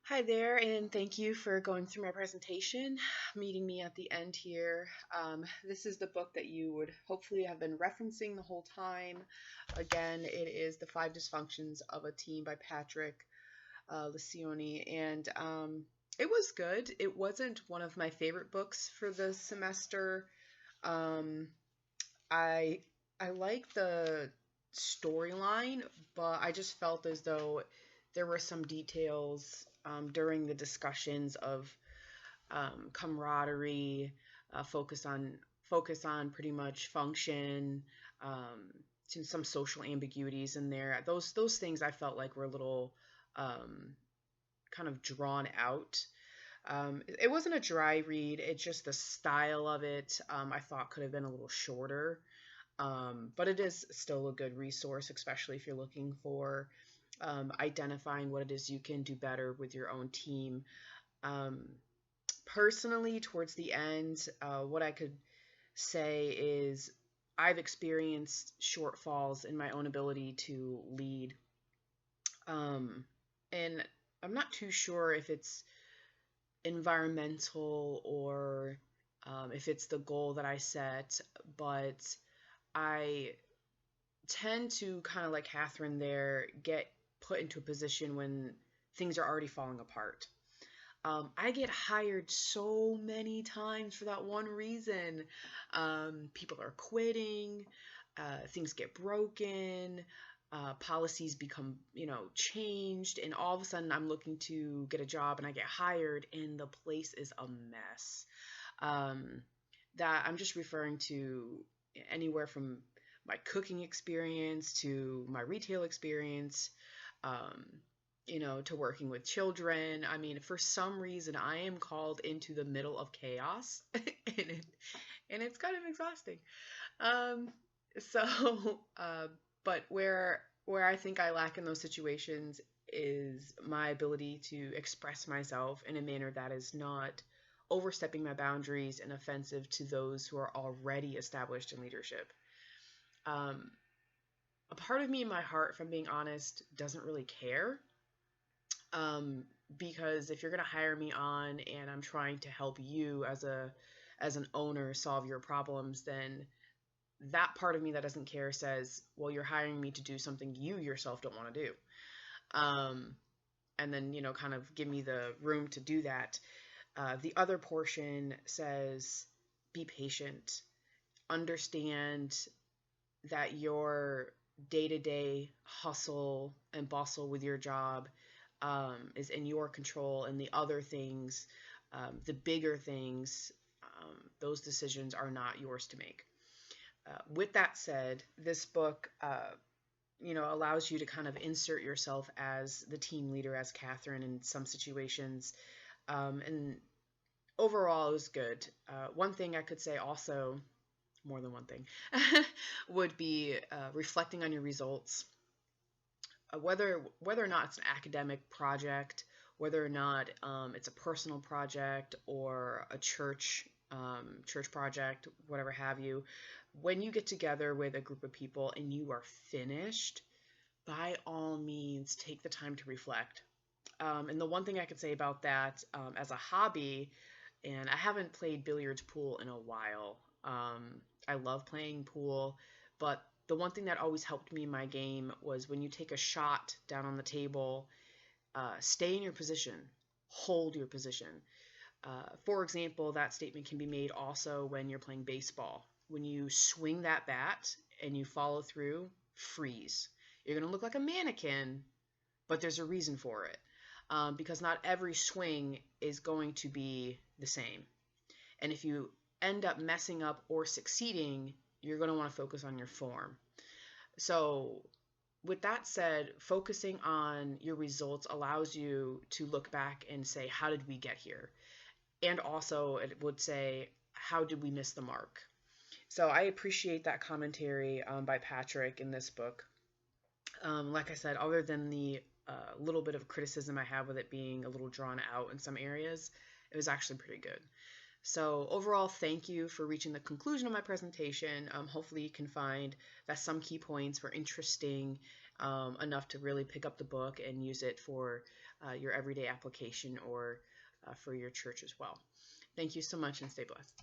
Hi there, and thank you for going through my presentation, meeting me at the end here. This is the book that you would hopefully have been referencing the whole time. Again, it is The Five Dysfunctions of a Team by Patrick Lencioni, and it was good. It wasn't one of my favorite books for the semester. Um, I I like the storyline, but I just felt as though there were some details during the discussions of camaraderie, focus on pretty much function, some social ambiguities in there. Those things I felt like were a little kind of drawn out. It wasn't a dry read. It's just the style of it I thought could have been a little shorter. But it is still a good resource, especially if you're looking for identifying what it is you can do better with your own team. Personally, towards the end, what I could say is I've experienced shortfalls in my own ability to lead. And I'm not too sure if it's environmental or if it's the goal that I set, but I tend to kind of like Catherine there, get put into a position when things are already falling apart. I get hired so many times for that one reason. People are quitting, things get broken, policies become, changed, and all of a sudden I'm looking to get a job and I get hired and the place is a mess. That I'm just referring to anywhere from my cooking experience to my retail experience, to working with children. I mean, for some reason, I am called into the middle of chaos, and it's kind of exhausting. Um, so, but where I think I lack in those situations is my ability to express myself in a manner that is not overstepping my boundaries and offensive to those who are already established in leadership. Um, a part of me in my heart, if I'm being honest, doesn't really care. Because if you're going to hire me on and I'm trying to help you as an owner solve your problems, then that part of me that doesn't care says, well, you're hiring me to do something you yourself don't want to do. And then, kind of give me the room to do that. The other portion says, be patient, understand that your day-to-day hustle and bustle with your job is in your control, and the other things, the bigger things, those decisions are not yours to make. With that said, this book, allows you to kind of insert yourself as the team leader, as Catherine, in some situations, and overall, it was good. One thing I could say also, more than one thing, would be reflecting on your results. Whether or not it's an academic project, whether or not it's a personal project or a church project, whatever have you, when you get together with a group of people and you are finished, by all means, take the time to reflect. And the one thing I could say about that as a hobby, and I haven't played billiards pool in a while. I love playing pool, but the one thing that always helped me in my game was when you take a shot down on the table, stay in your position, hold your position. For example, that statement can be made also when you're playing baseball. When you swing that bat and you follow through, freeze. You're going to look like a mannequin, but there's a reason for it. Because not every swing is going to be the same. And if you end up messing up or succeeding, you're going to want to focus on your form. So with that said, focusing on your results allows you to look back and say, how did we get here? And also it would say, how did we miss the mark? So I appreciate that commentary by Patrick in this book. Like I said, other than the little bit of criticism I have with it being a little drawn out in some areas, it was actually pretty good. So overall, thank you for reaching the conclusion of my presentation. Hopefully you can find that some key points were interesting enough to really pick up the book and use it for your everyday application or for your church as well. Thank you so much and stay blessed.